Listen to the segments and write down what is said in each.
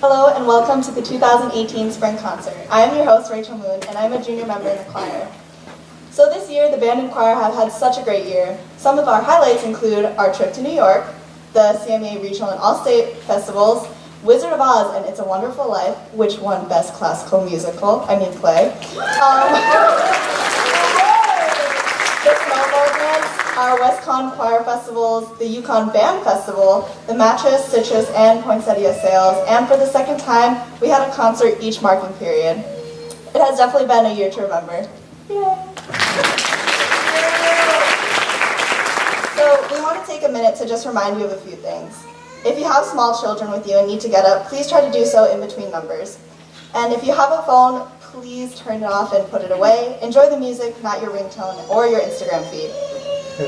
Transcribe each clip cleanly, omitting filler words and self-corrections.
Hello and welcome to the 2018 Spring Concert. I am your host, Rachel Moon, and I'm a junior member in the choir. So this year, the band and choir have had such a great year. Some of our highlights include our trip to New York, the CMA Regional and All-State Festivals, Wizard of Oz and It's a Wonderful Life, which won Best Classical Play. The Snowboard Dance, our WestCon Choir Festivals, the Yukon Band Festival, the Mattress, Citrus, and Poinsettia Sales, and for the second time, we had a concert each marking period. It has definitely been a year to remember. Yay! So we want to take a minute to just remind you of a few things. If you have small children with you and need to get up, please try to do so in between numbers. And if you have a phone, please turn it off and put it away. Enjoy the music, not your ringtone or your Instagram feed.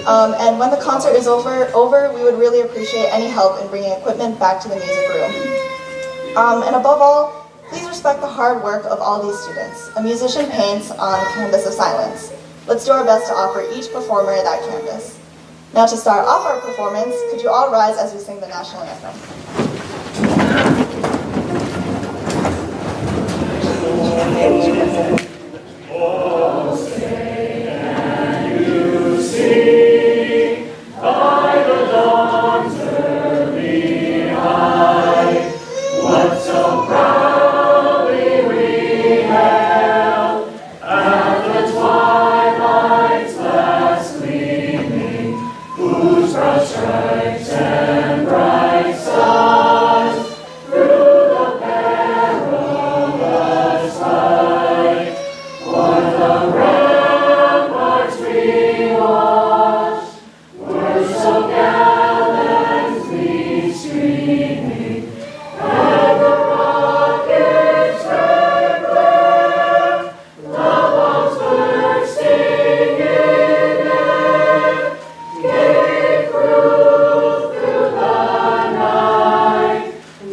And when the concert is over, we would really appreciate any help in bringing equipment back to the music room. And above all, please respect the hard work of all these students. A musician paints on a canvas of silence. Let's do our best to offer each performer that canvas. Now to start off our performance, could you all rise as we sing the national anthem? Oh, stay and you sing by the dawn's early light. What so proudly we hailed at the twilight's last gleaming, whose broad stripes and bright stars through the perilous fight, o'er the ramparts we watched, were so gallantly streaming, and the rockets' red glare, the bombs bursting in air, gave proof through the night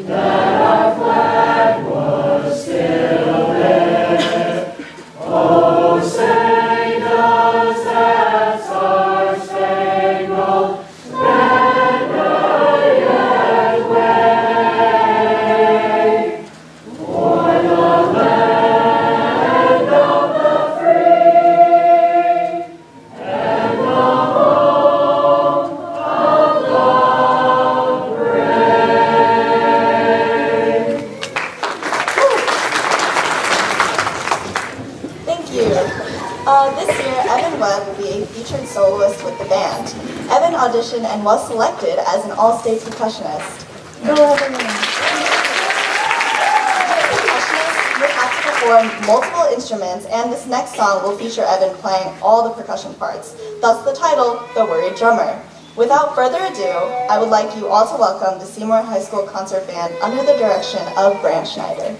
that our flag was still there. Oh, say does that star-spangled banner yet wave o'er the land of the free and the home of the brave? Thank you. This year, Evan Webb will be a featured soloist with the band. Evan auditioned and was selected as an all-state percussionist. Go Evan! As a percussionist, you have to perform multiple instruments, and this next song will feature Evan playing all the percussion parts, thus the title, The Worried Drummer. Without further ado, I would like you all to welcome the Seymour High School Concert Band under the direction of Brant Schneider.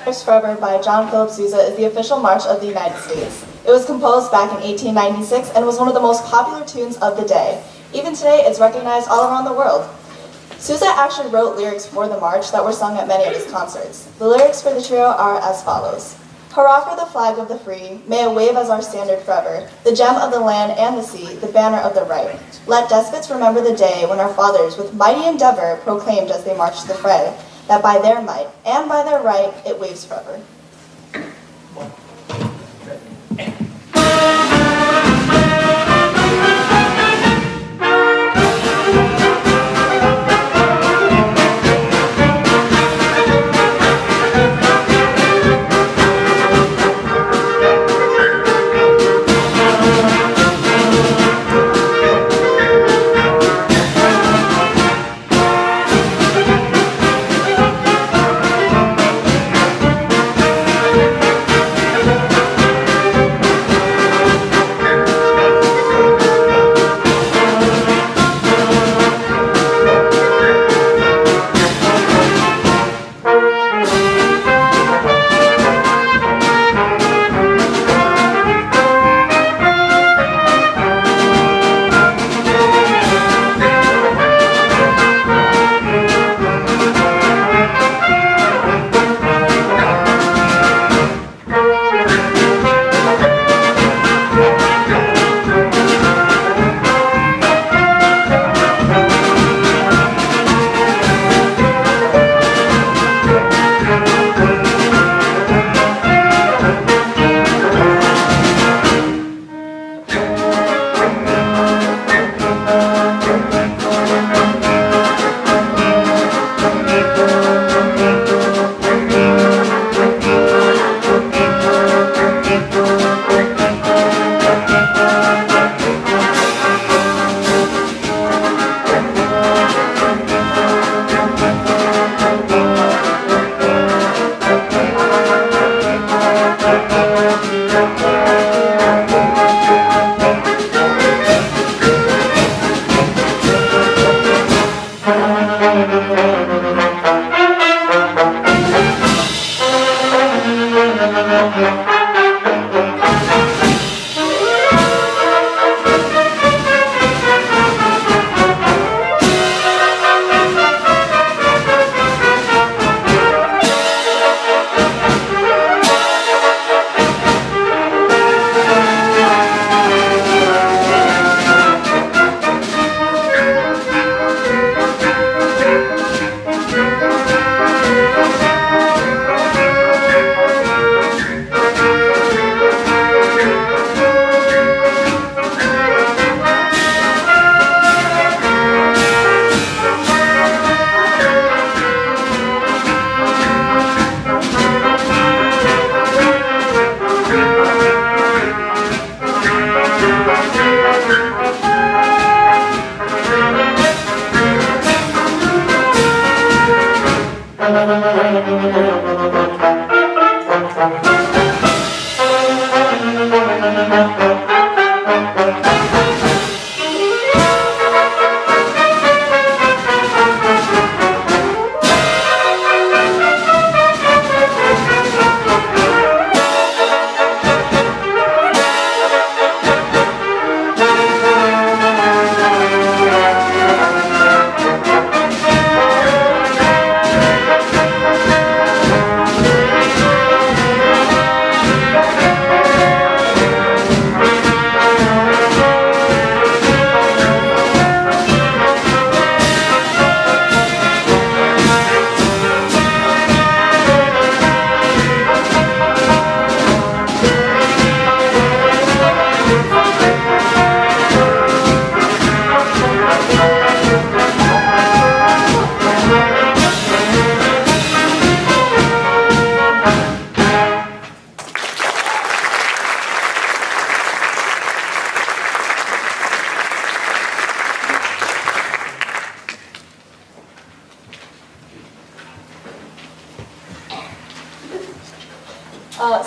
Stars Forever by John Philip Sousa is the official march of the United States. It was composed back in 1896 and was one of the most popular tunes of the day. Even today, it's recognized all around the world. Sousa actually wrote lyrics for the march that were sung at many of his concerts. The lyrics for the trio are as follows. Hurrah for the flag of the free, may it wave as our standard forever, the gem of the land and the sea, the banner of the right. Let despots remember the day when our fathers with mighty endeavor proclaimed as they marched the fray, that by their might and by their right it waves forever.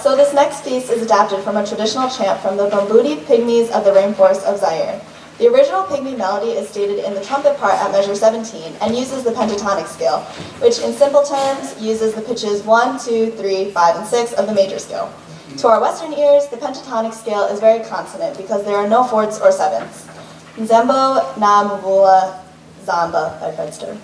So this next piece is adapted from a traditional chant from the Bambudi Pygmies of the rainforest of Zaire. The original Pygmy Melody is stated in the trumpet part at measure 17 and uses the pentatonic scale, which in simple terms uses the pitches 1, 2, 3, 5, and 6 of the major scale. To our Western ears, the pentatonic scale is very consonant because there are no fourths or sevenths. Nzembo na mvula zamba by Fred Sturr.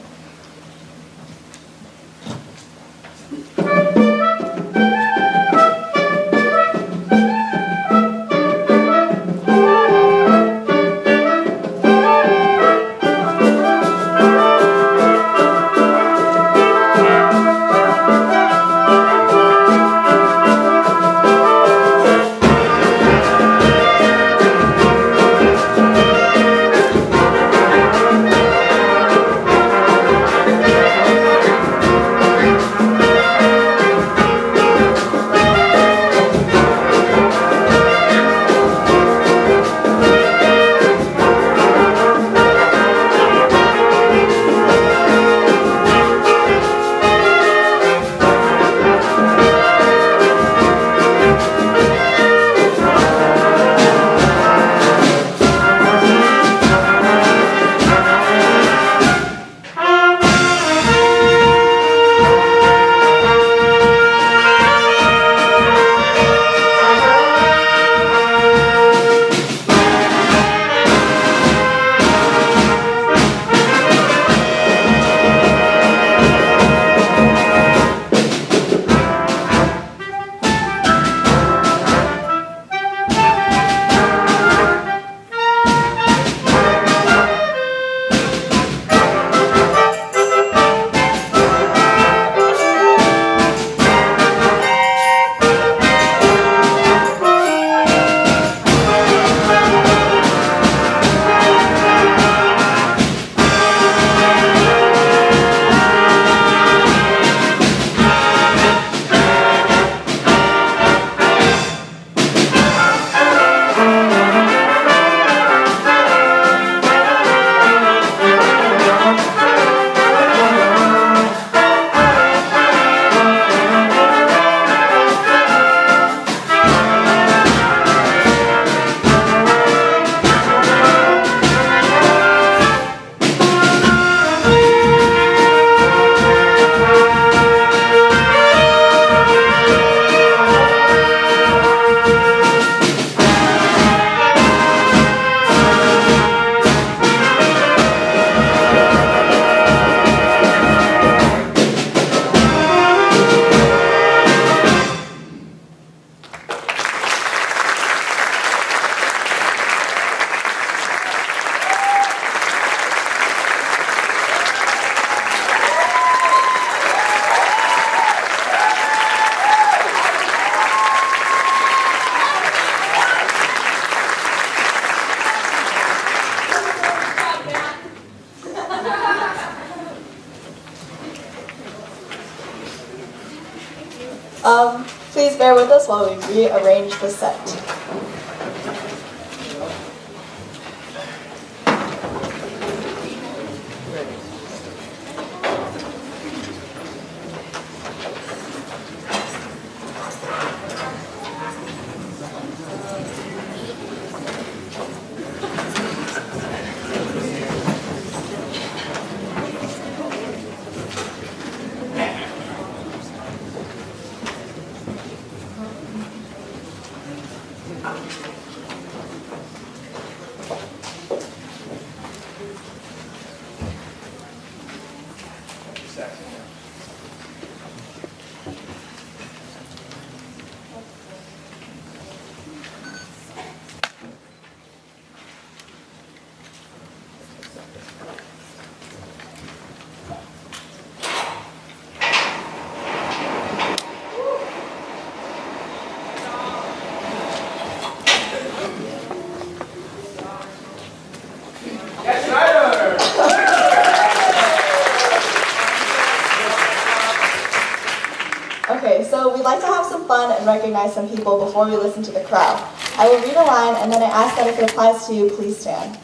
Please bear with us while we rearrange the set. Okay, so we'd like to have some fun and recognize some people before we listen to the crowd. I will read a line and then I ask that if it applies to you, please stand.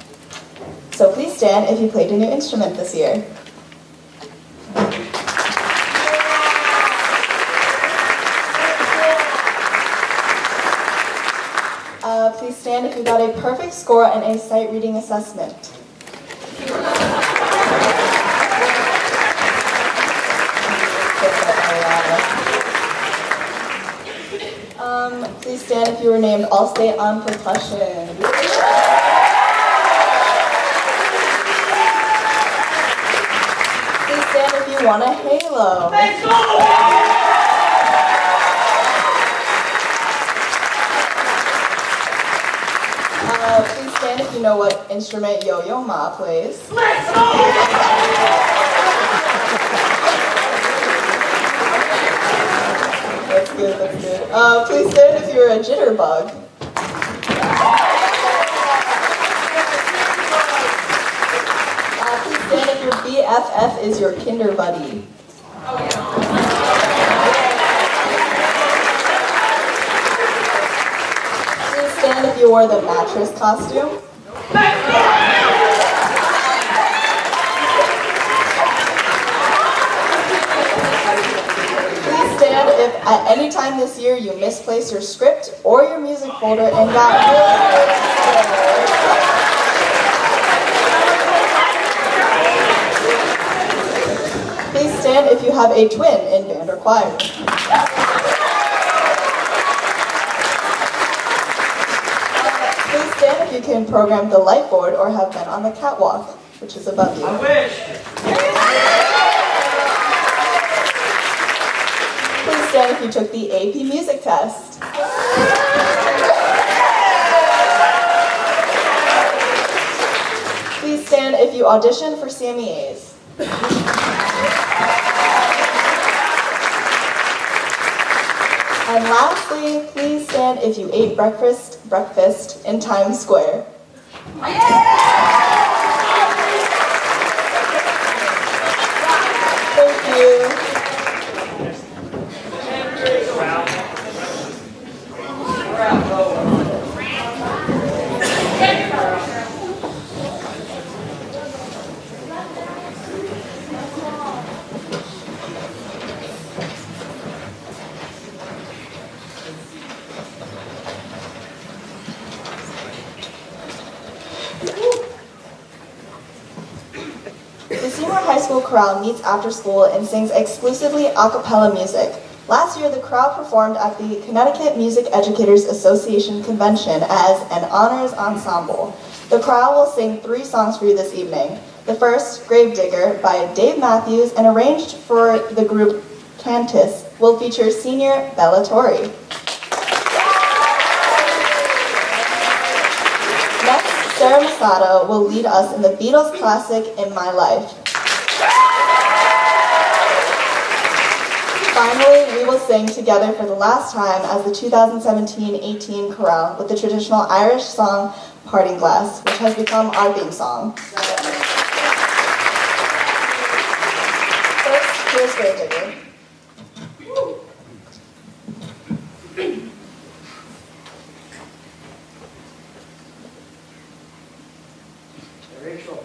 So please stand if you played a new instrument this year. Please stand if you got a perfect score on a sight reading assessment. Please stand if you were named All-State on Percussion. Please stand if you won a halo. Please stand if you know what instrument Yo-Yo Ma plays. That's good, that's good. Please stand if you're a jitterbug. Please stand if your BFF is your kinder buddy. Please stand if you wore the mattress costume. Please stand if at any time this year you misplaced your script or your music folder and got really Please stand if you have a twin in band or choir. Please stand if you can program the light board or have been on the catwalk, which is above you. I wish. Please stand if you took the AP music test. Please stand if you auditioned for CMEAs. And lastly, please stand if you ate breakfast in Times Square. Thank you. The Seymour High School Chorale meets after school and sings exclusively a cappella music. Last year, the chorale performed at the Connecticut Music Educators Association Convention as an honors ensemble. The chorale will sing 3 songs for you this evening. The first, Gravedigger, by Dave Matthews and arranged for the group Cantus, will feature senior Bella Torrey. Next, Sarah Masada will lead us in the Beatles classic, In My Life. Finally, we will sing together for the last time as the 2017-18 chorale with the traditional Irish song, Parting Glass, which has become our theme song. First, here's Gravedigger. Rachel.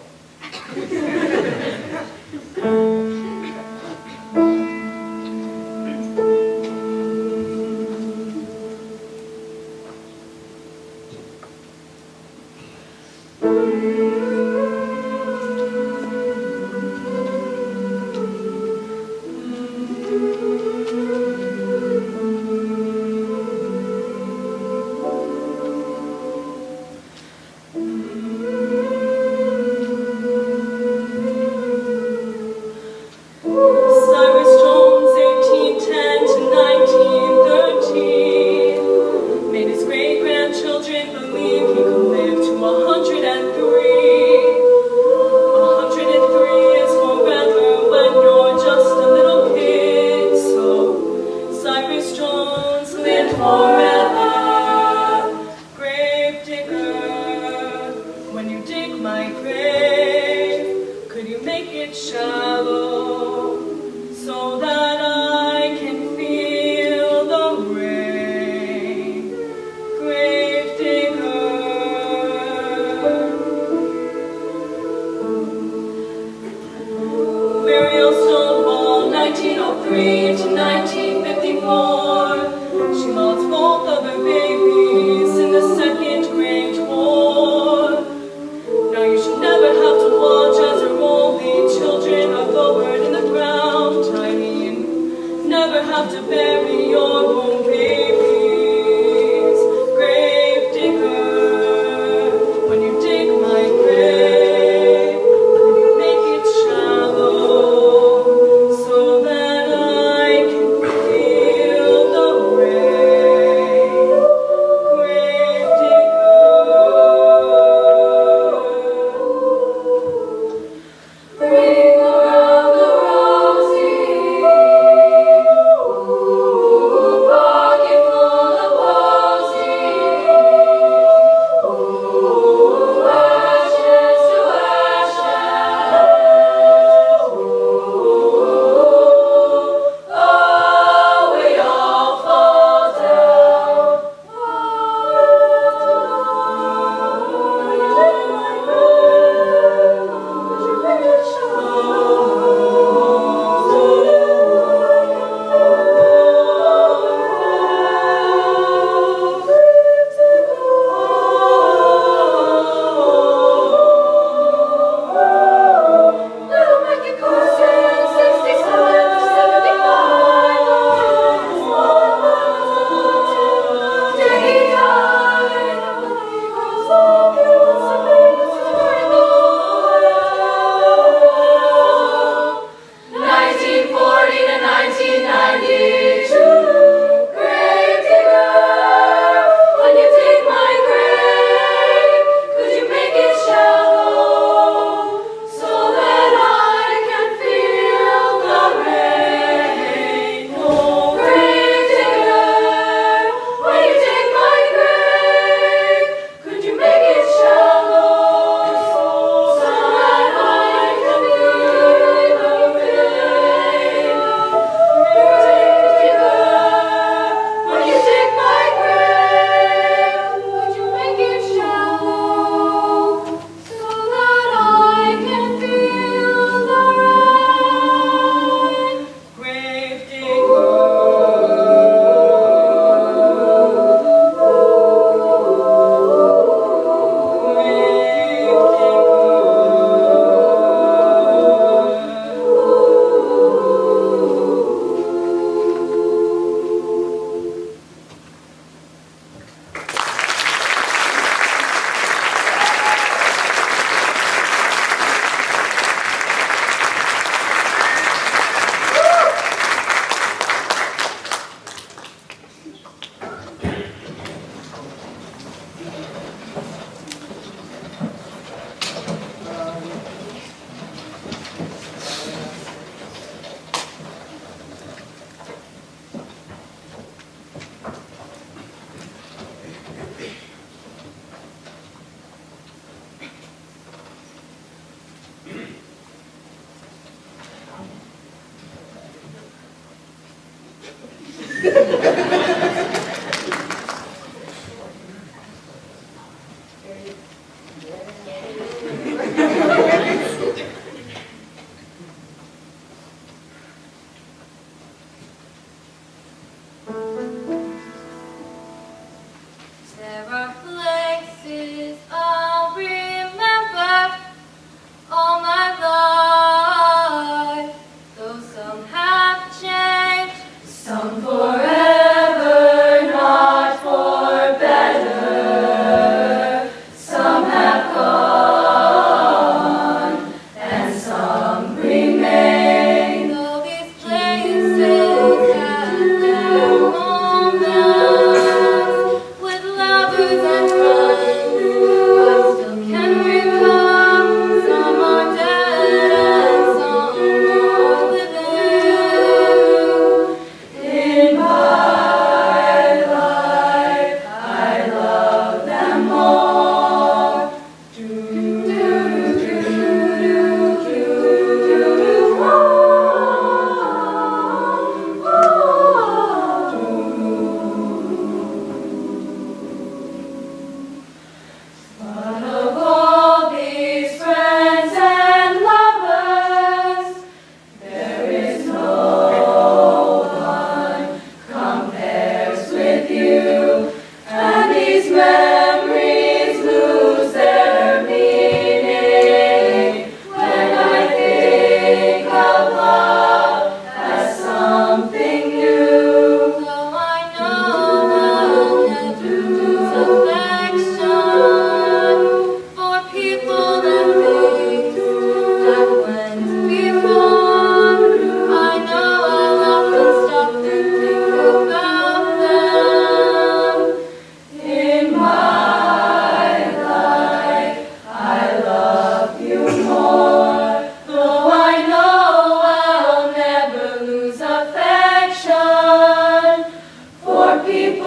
To 1954, she lost 4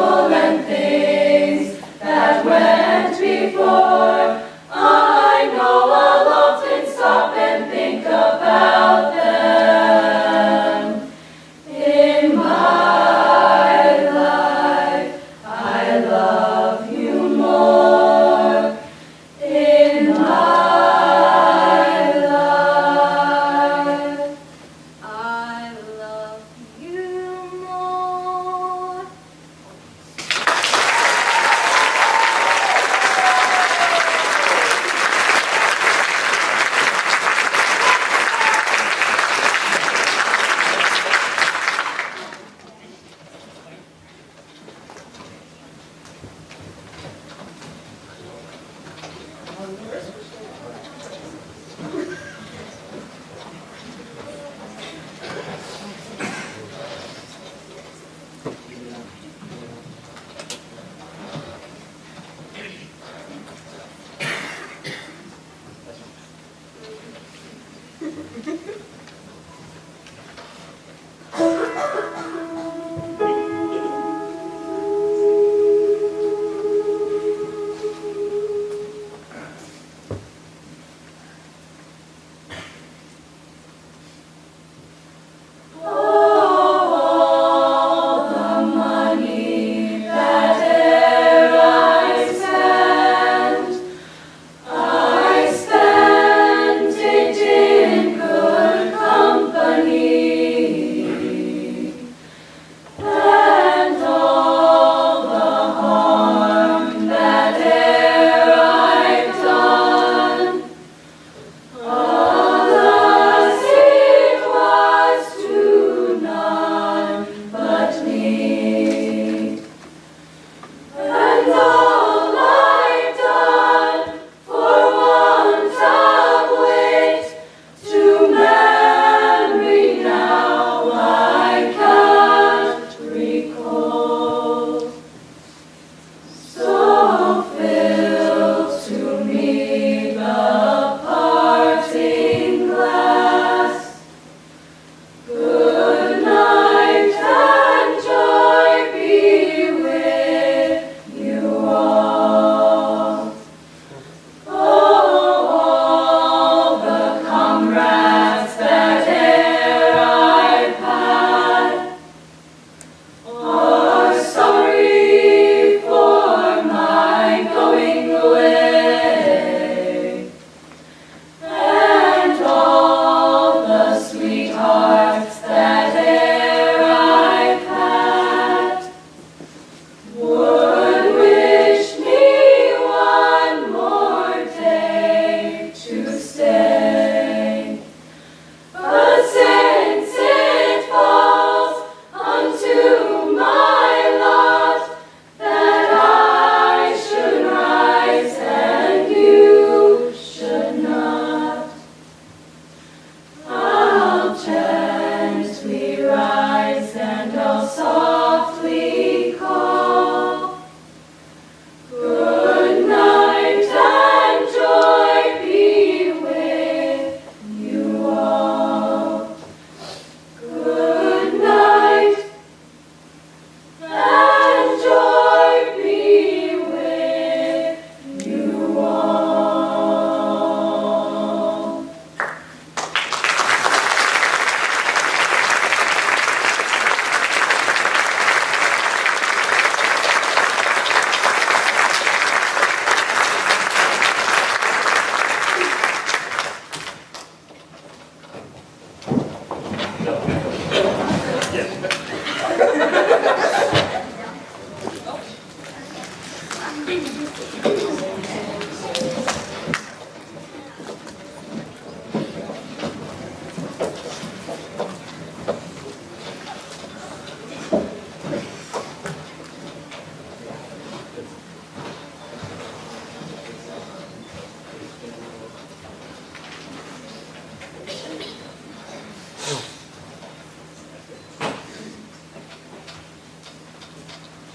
people and things that went before. I know I'll often stop and think about them. In my life, I love you more. In my life, I love you more.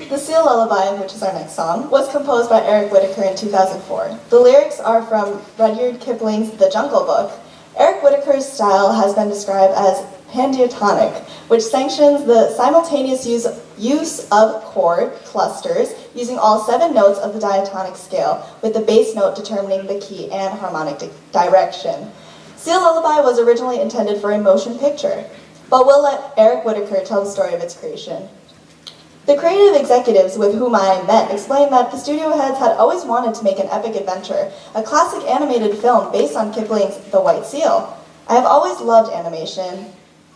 The Seal Lullaby, which is our next song, was composed by Eric Whitacre in 2004. The lyrics are from Rudyard Kipling's The Jungle Book. Eric Whitacre's style has been described as pandiatonic, which sanctions the simultaneous use use of chord clusters using all 7 notes of the diatonic scale, with the bass note determining the key and harmonic direction. Seal Lullaby was originally intended for a motion picture, but we'll let Eric Whitaker tell the story of its creation. The creative executives with whom I met explained that the studio heads had always wanted to make an epic adventure, a classic animated film based on Kipling's The White Seal. I have always loved animation,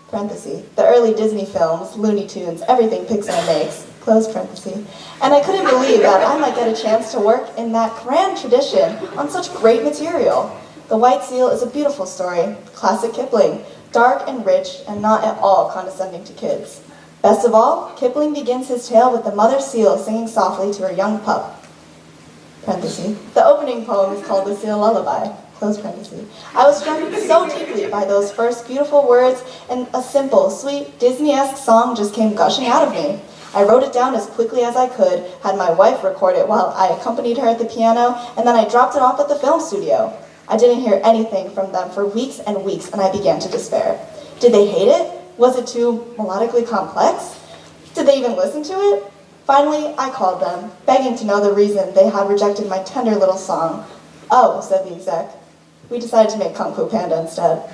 parenthesis, the early Disney films, Looney Tunes, everything Pixar makes, close parenthesis, and I couldn't believe that I might get a chance to work in that grand tradition on such great material. The White Seal is a beautiful story, classic Kipling, dark and rich and not at all condescending to kids. Best of all, Kipling begins his tale with the mother seal singing softly to her young pup. Parenthesis. The opening poem is called the Seal Lullaby. Close parenthesis. I was struck so deeply by those first beautiful words, and a simple, sweet, Disney-esque song just came gushing out of me. I wrote it down as quickly as I could, had my wife record it while I accompanied her at the piano, and then I dropped it off at the film studio. I didn't hear anything from them for weeks and weeks, and I began to despair. Did they hate it? Was it too melodically complex? Did they even listen to it? Finally, I called them, begging to know the reason they had rejected my tender little song. Oh, said the exec. We decided to make Kung Fu Panda instead.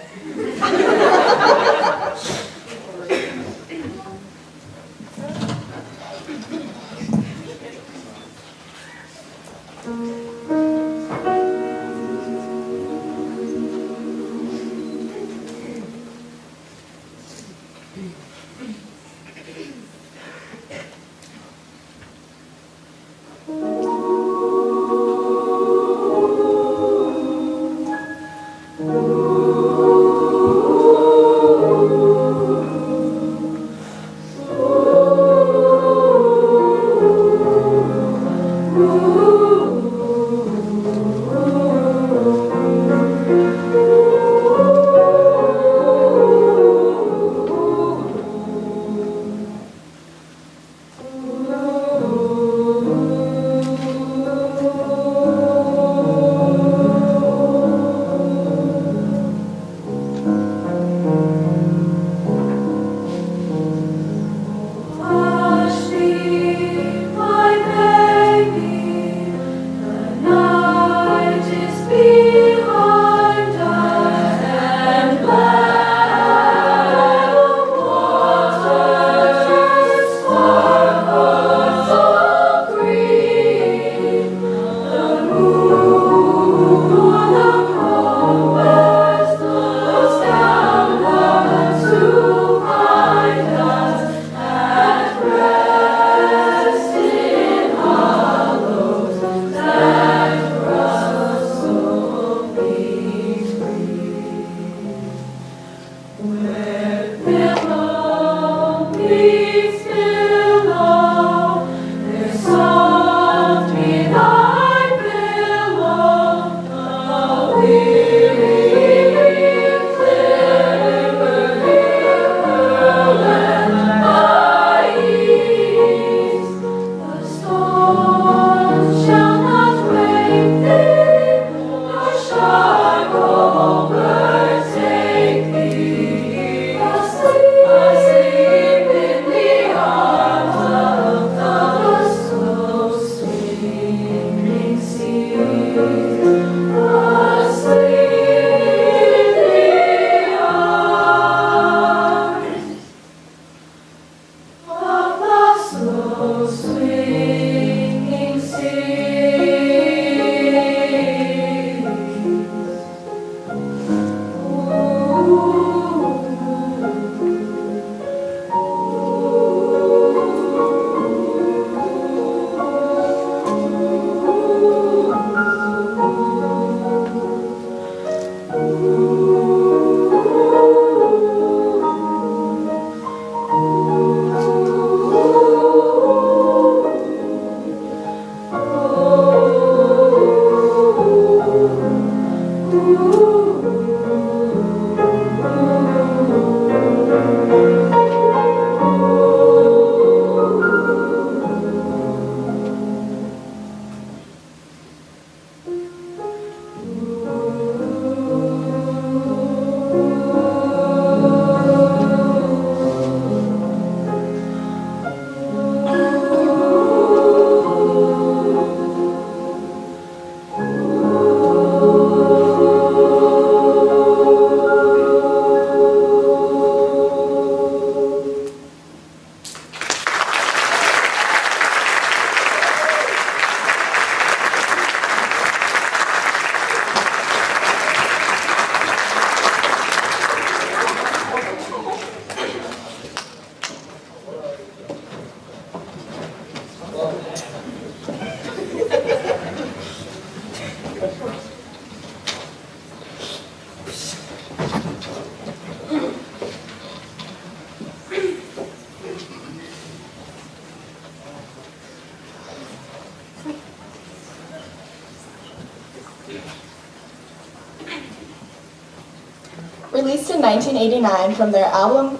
Released in 1989 from their album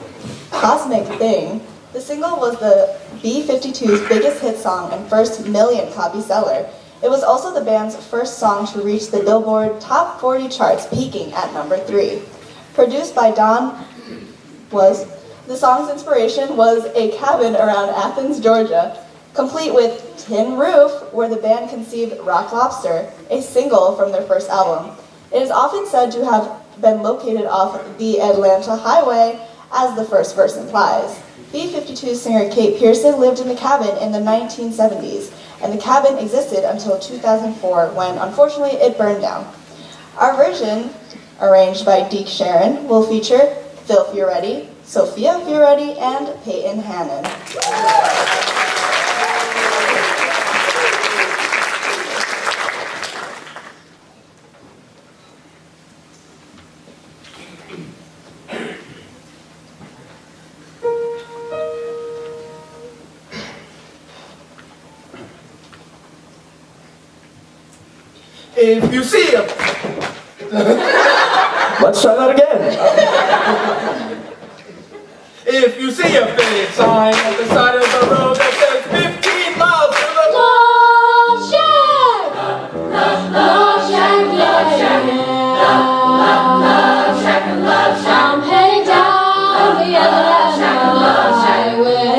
Cosmic Thing, the single was the B-52's biggest hit song and first million-copy seller. It was also the band's first song to reach the Billboard Top 40 charts, peaking at number 3. Produced by Don the song's inspiration was a cabin around Athens, Georgia, complete with tin roof, where the band conceived Rock Lobster, a single from their first album. It is often said to have been located off the Atlanta Highway, as the first verse implies. B-52 singer Kate Pearson lived in the cabin in the 1970s, and the cabin existed until 2004, when, unfortunately, it burned down. Our version, arranged by Deke Sharon, will feature Phil Fioretti, Sophia Fioretti, and Peyton Hannon. If you see him. Let's try that again. If you see a faded sign at the side of the road that says 15 miles to the Love Shack! Love Shack, yeah, Love Shack, Love Shack. I'm heading down the Atlanta Highway.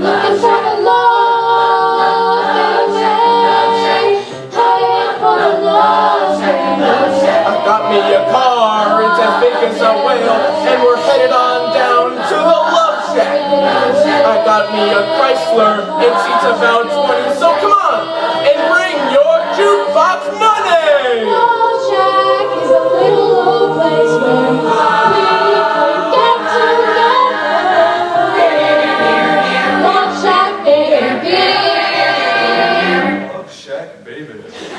Looking for the love getaway. Heading for the love getaway. I got me a car, it's as big as a whale, and we're headed on down to the Love Shack. I got me a Chrysler, it seats about 20, so come on, and bring your jukebox money! Love Shack is a little old place where we can get together. Love Shack, baby. Love Shack, baby.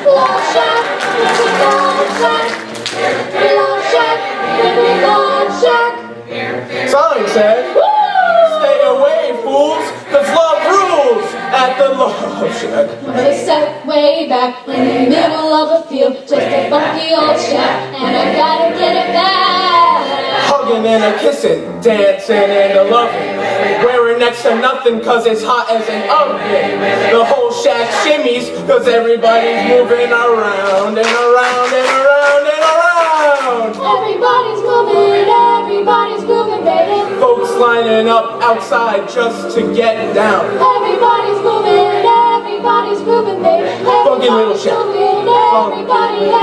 Love Shack, baby, Love Shack. Love Shack, baby, Love Shack. Sign said, stay away, fools, cause love rules at the Love Shack. They set way back in the middle of a field, just a funky old shack, and I gotta get it back. Hugging and a kissing, dancing and a loving, wearing next to nothing cause it's hot as an oven. The whole shack shimmies cause everybody's moving around and around and around and around. Everybody's moving, baby. Folks lining up outside just to get down. Everybody's moving, baby. Funky little shack.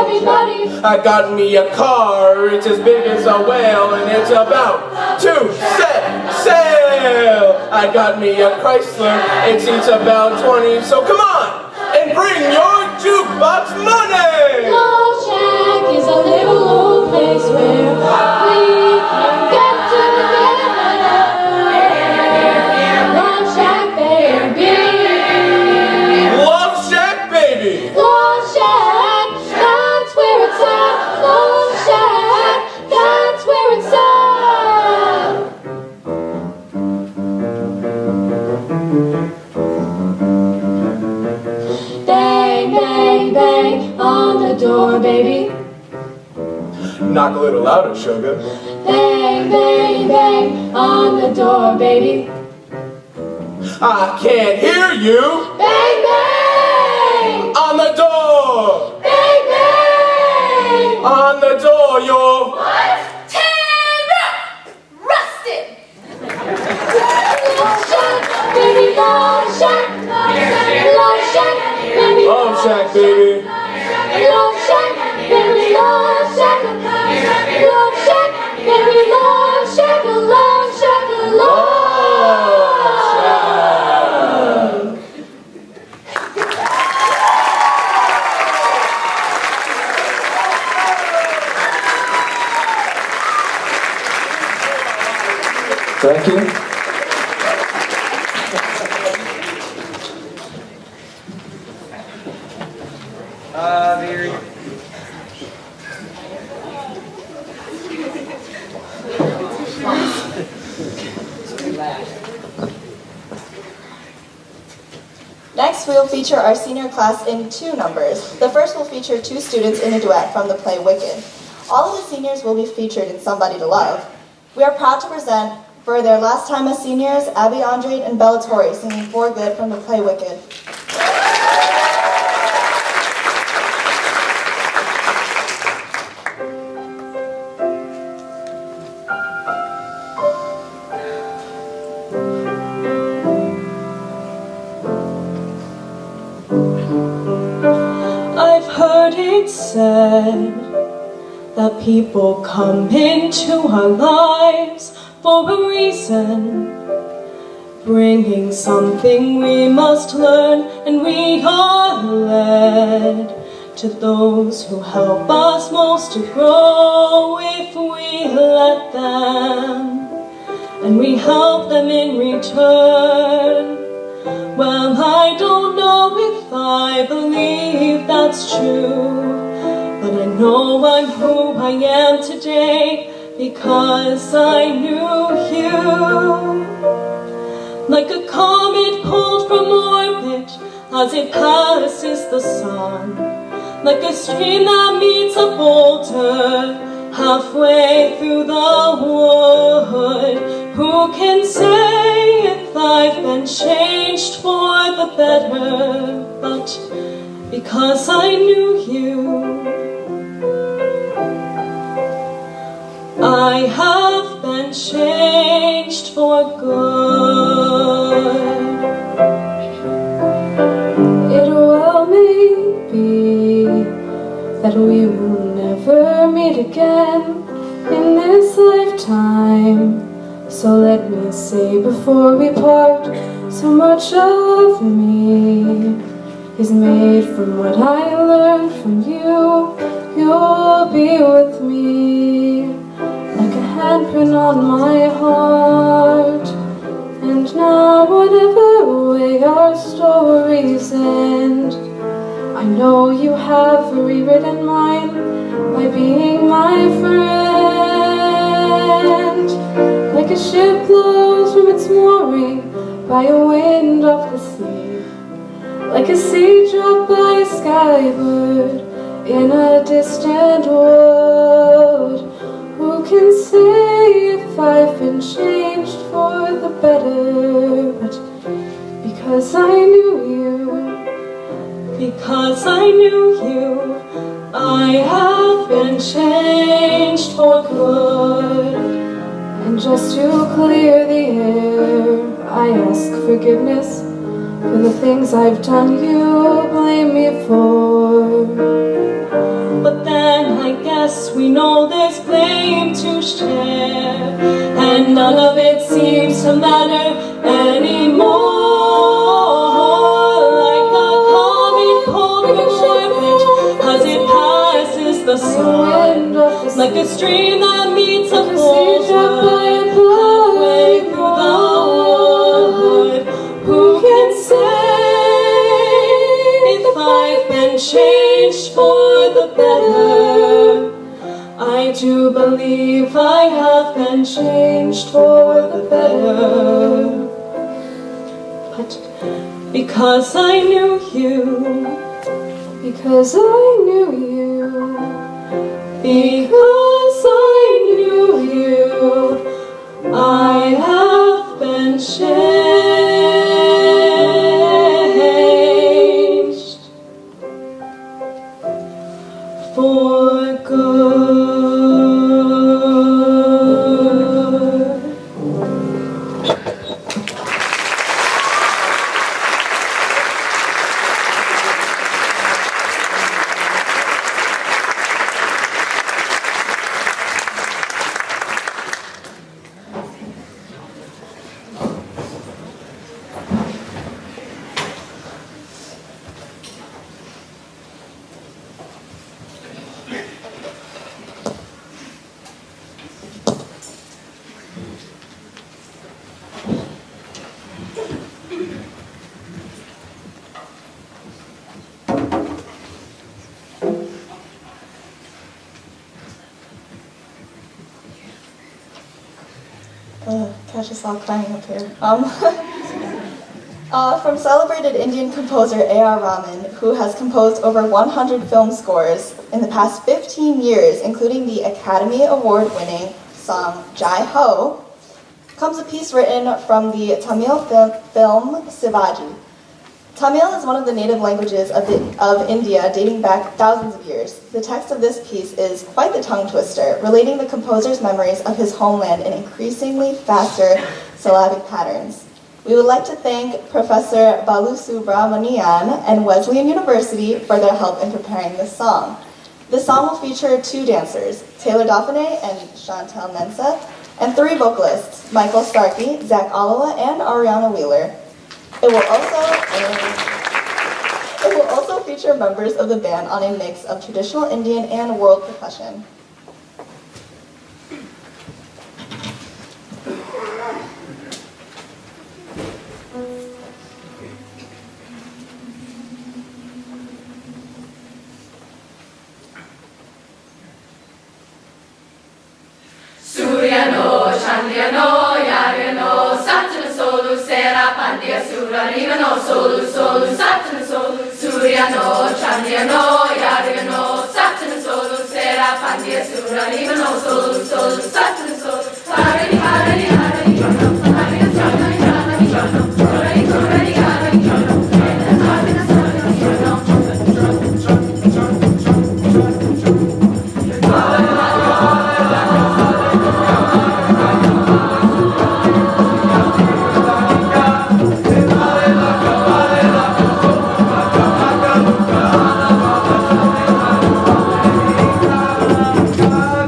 Everybody. I got me a car, it's as big as a whale, and it's about to set sail. I got me a Chrysler, it seats about 20, so come on, and bring your jukebox money! Love Shack is a little old place where we can get together. Love Shack, baby. Love Shack, baby! Love Shack, that's where it's at. Love Shack, that's where it's at. Bang, bang, bang on the door, baby. Knock a little louder, sugar. Bang, bang, bang on the door, baby. I can't hear you! Bang, bang! On the door! Bang, bang! On the door, you're... What? Terror! Rusted! Love Shack, baby, Love Shack. Love Shack, baby, Love Shack, baby. Love Shack, baby, Love Shack. Love Shack, baby, Love Shack. Love Shack, Love Shack. Thank you. Very. Next, we will feature our senior class in 2 numbers. The first will feature 2 students in a duet from the play Wicked. All of the seniors will be featured in Somebody to Love. We are proud to present, for their last time as seniors, Abby Andrade and Bella Torrey singing For Good from the play Wicked. I've heard it said that people come into our lives for a reason, bringing something we must learn, and we are led to those who help us most to grow if we let them, and we help them in return. Well, I don't know if I believe that's true, but I know I'm who I am today because I knew you. Like a comet pulled from orbit as it passes the sun, like a stream that meets a boulder halfway through the wood. Who can say if I've been changed for the better? But because I knew you, I have been changed for good. It well may be that we will never meet again in this lifetime. So let me say before we part, so much of me is made from what I learned from you. You'll be with me like a handprint on my heart. And now whatever way our stories end, I know you have rewritten mine by being my friend. Like a ship blows from its mooring by a wind off the sea, like a sea dropped by a skybird in a distant wood. Who can say if I've been changed for the better? But because I knew you, because I knew you, I have been changed for good. And just to clear the air, I ask forgiveness for the things I've done you blame me for. But then I guess we know there's blame to share, and none of it seems to matter anymore. Like a comet pulled from orbit as it passes the sun, like a stream that meets a boulder halfway through the wood. Who can say if I've been changed for the better? I do believe I have been changed for the better. But because I knew you, because I knew you, because I knew you, I have been changed for good. Catch us all crying up here. From celebrated Indian composer A.R. Rahman, who has composed over 100 film scores in the past 15 years, including the Academy Award-winning song Jai Ho, comes a piece written from the Tamil film Sivaji. Tamil is one of the native languages of India dating back thousands of years. The text of this piece is quite the tongue twister, relating the composer's memories of his homeland in increasingly faster syllabic patterns. We would like to thank Professor Balu Subramanian and Wesleyan University for their help in preparing this song. This song will feature 2 dancers, Taylor Dauphiné and Chantel Mensa, and 3 vocalists, Michael Starkey, Zach Alawa, and Ariana Wheeler. It will also feature members of the band on a mix of traditional Indian and world percussion. Suryano, Chandryano, Yaryano, Saturn Solu, Sera, Pandya, Sura, Rivano, Solu, Solu, Saturn Solu, Suryano, Chandryano, Yaryano, Saturn Solu, Sera, Pandya, Sura, Rivano, Solu, Solu, Saturn Solu, Harani, Harani, Harani, Harani, Harani, Harani, Harani, Harani, Harani,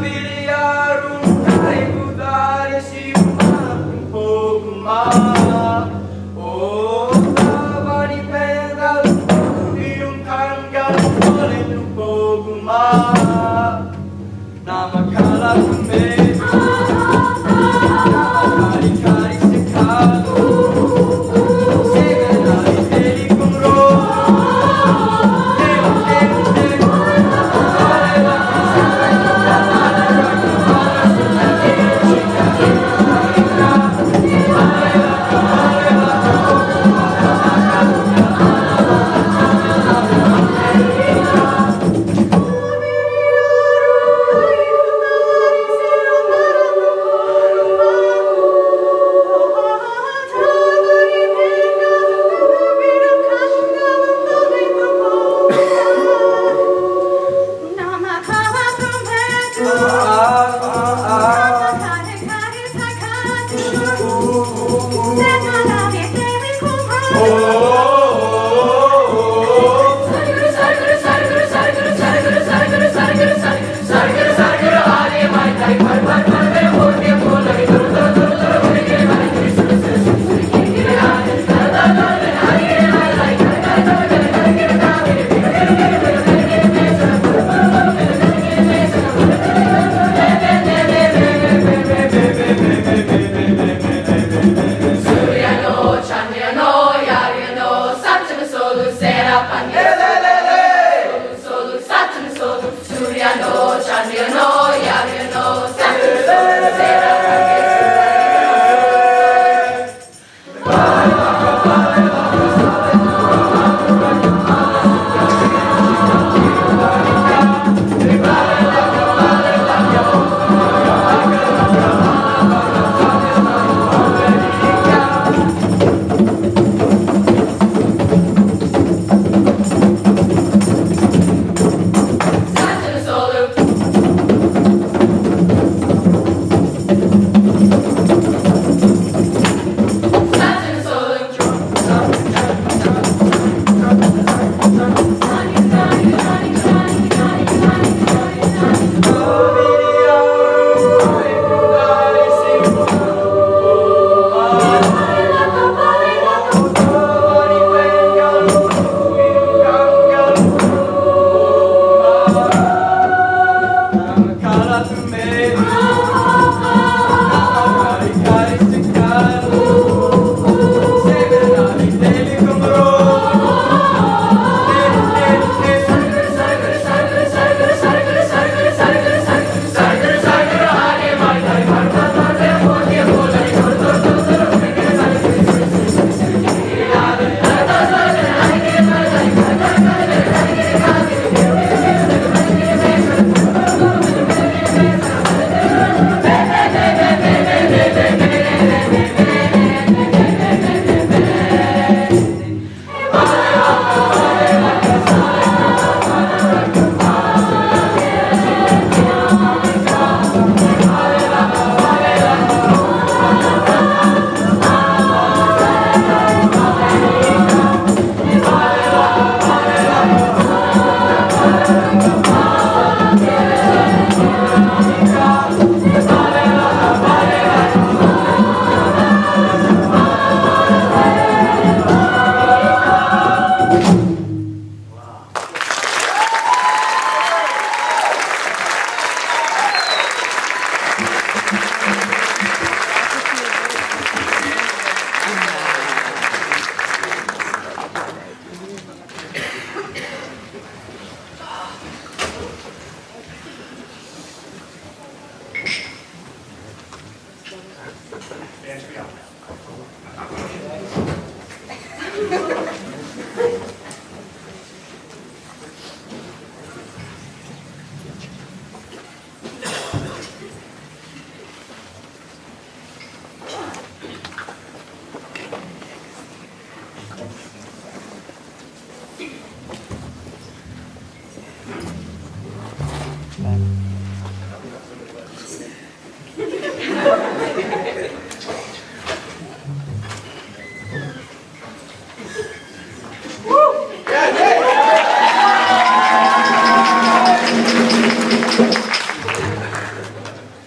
Viriyarum, Hare Buddha, Shiva.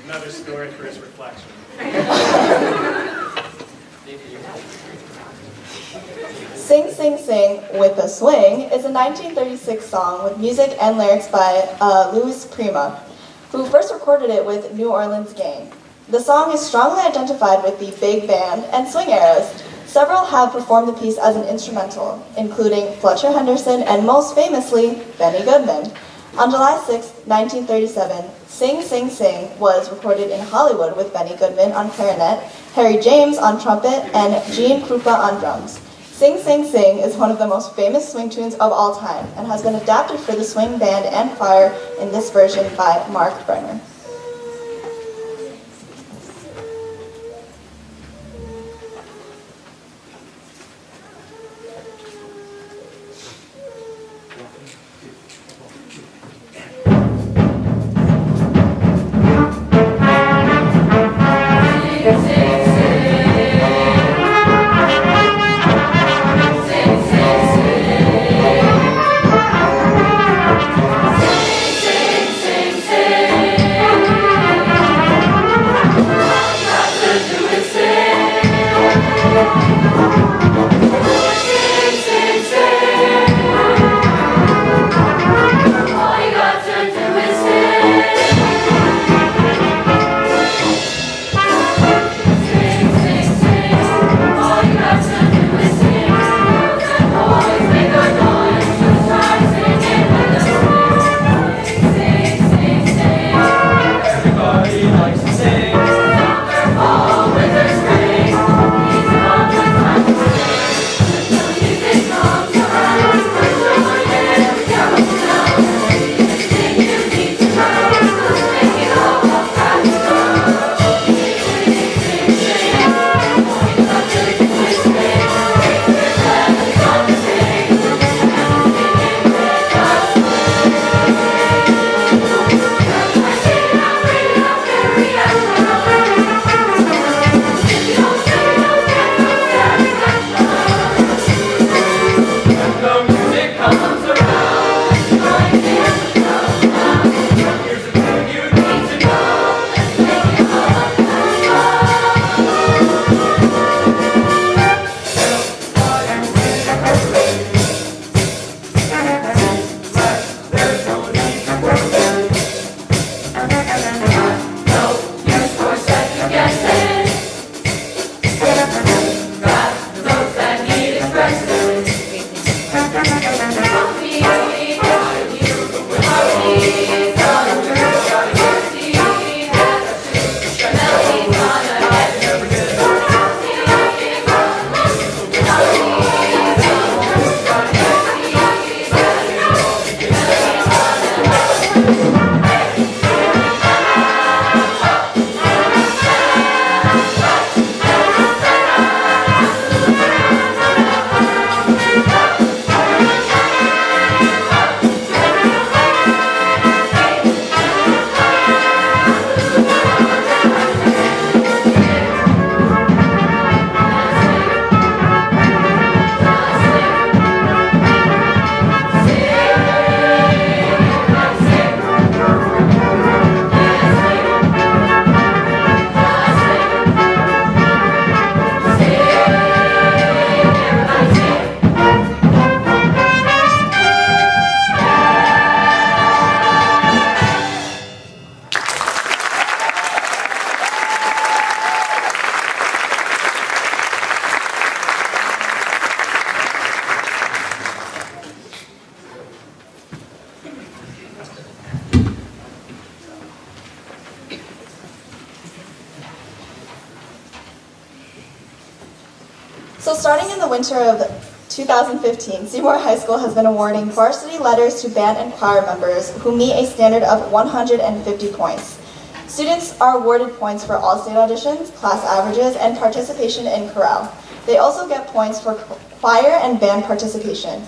Another story for his reflection. Sing, Sing, Sing with a Swing is a 1936 song with music and lyrics by Louis Prima, who first recorded it with New Orleans Gang. The song is strongly identified with the big band and swing eras. Several have performed the piece as an instrumental, including Fletcher Henderson and most famously, Benny Goodman. On July 6, 1937, Sing, Sing, Sing was recorded in Hollywood with Benny Goodman on clarinet, Harry James on trumpet, and Gene Krupa on drums. Sing, Sing, Sing is one of the most famous swing tunes of all time and has been adapted for the swing band and choir in this version by Mark Brenner. So starting in the winter of 2015, Seymour High School has been awarding varsity letters to band and choir members who meet a standard of 150 points. Students are awarded points for all state auditions, class averages, and participation in chorale. They also get points for choir and band participation.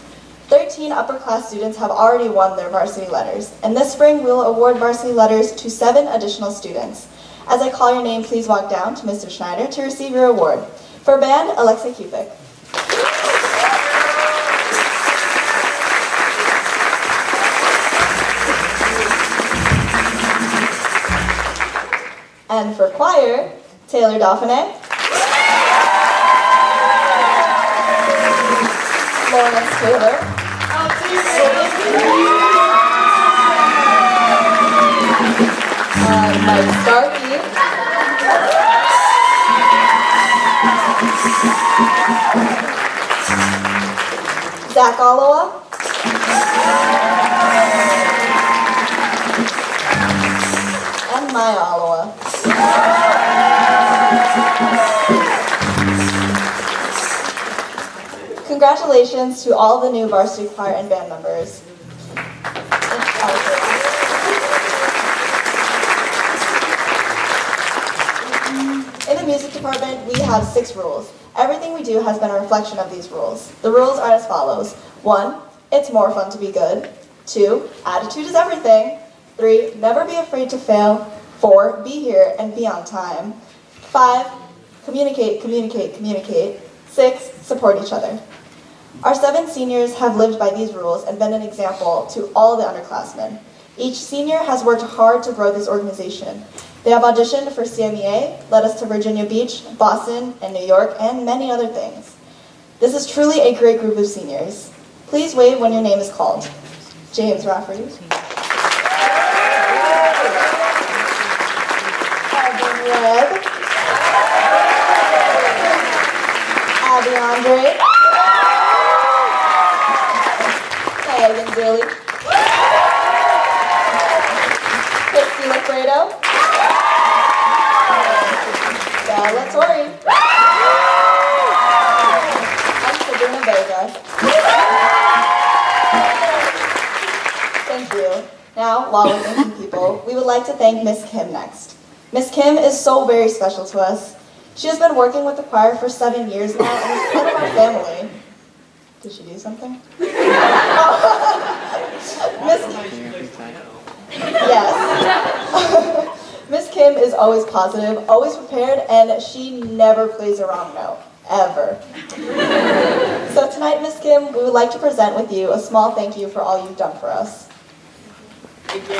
13 upper class students have already won their varsity letters, and this spring we'll award varsity letters to 7 additional students. As I call your name, please walk down to Mr. Schneider to receive your award. For band, Alexa Kupik. And for choir, Taylor Dauphiné, Lawrence Taylor, Mike Starkey, Zach Olowa, and Maya Olowa. Congratulations to all the new varsity choir and band members. In the music department, we have 6 rules. Everything we do has been a reflection of these rules. The rules are as follows. 1, it's more fun to be good. 2, attitude is everything. 3, never be afraid to fail. 4, be here and be on time. 5, communicate, communicate, communicate. 6, support each other. Our 7 seniors have lived by these rules and been an example to all the underclassmen. Each senior has worked hard to grow this organization. They have auditioned for CMEA, led us to Virginia Beach, Boston, and New York, and many other things. This is truly a great group of seniors. Please wave when your name is called. James Rafferty. Evan Webb. Abby Andre. Megan Dilly. Christy Lafredo. Bella Torrey. And Sabrina Vega. Thank you. Now, while we're thanking people, we would like to thank Miss Kim next. Miss Kim is so very special to us. She has been working with the choir for 7 years now and is part of our family. Did she do something? Yes. Miss Kim is always positive, always prepared, and she never plays a wrong note. Ever. So tonight, Miss Kim, we would like to present with you a small thank you for all you've done for us. Thank you.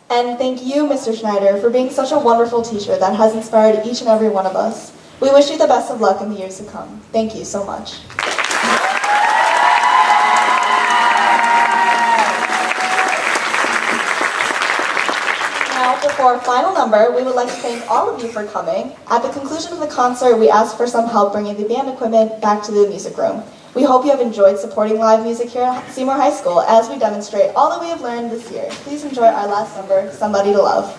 And thank you, Mr. Schneider, for being such a wonderful teacher that has inspired each and every one of us. We wish you the best of luck in the years to come. Thank you so much. Now, before our final number, we would like to thank all of you for coming. At the conclusion of the concert, we asked for some help bringing the band equipment back to the music room. We hope you have enjoyed supporting live music here at Seymour High School as we demonstrate all that we have learned this year. Please enjoy our last number, Somebody to Love.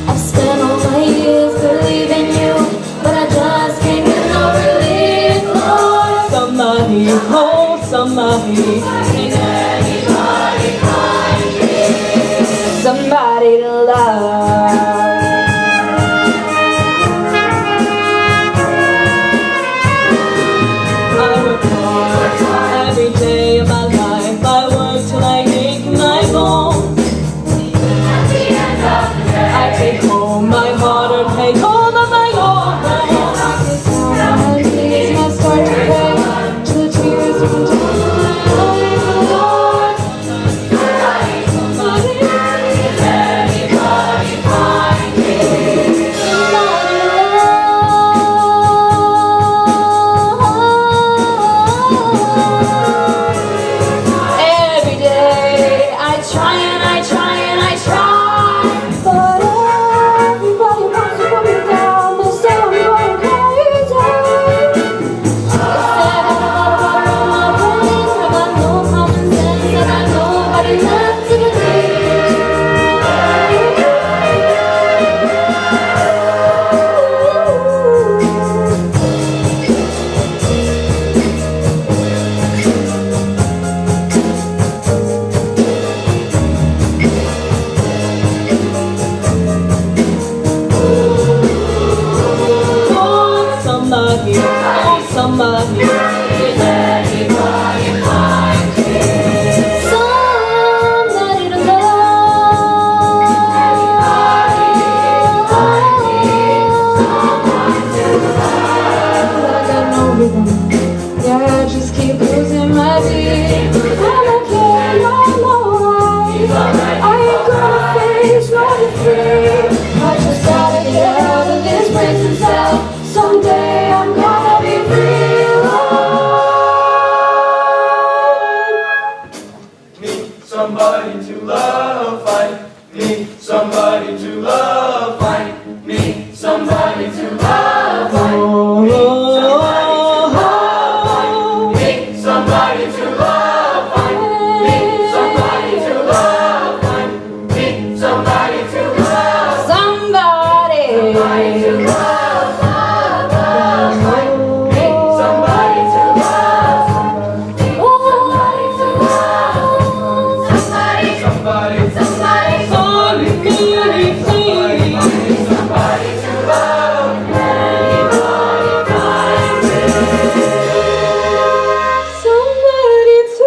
I've spent all my years believing you, but I just can't get no relief. Lord, Somebody, hold somebody, anybody find me? somebody to love. I work hard every day of my life. I work till I ache in my bones. somebody to love. Find me somebody to love. Find me somebody to love. Find me somebody to love. Find me somebody to love. Somebody to love. Find me somebody to love. Somebody to love. Somebody, somebody, somebody, somebody, somebody, somebody to love. Anybody find me? Somebody to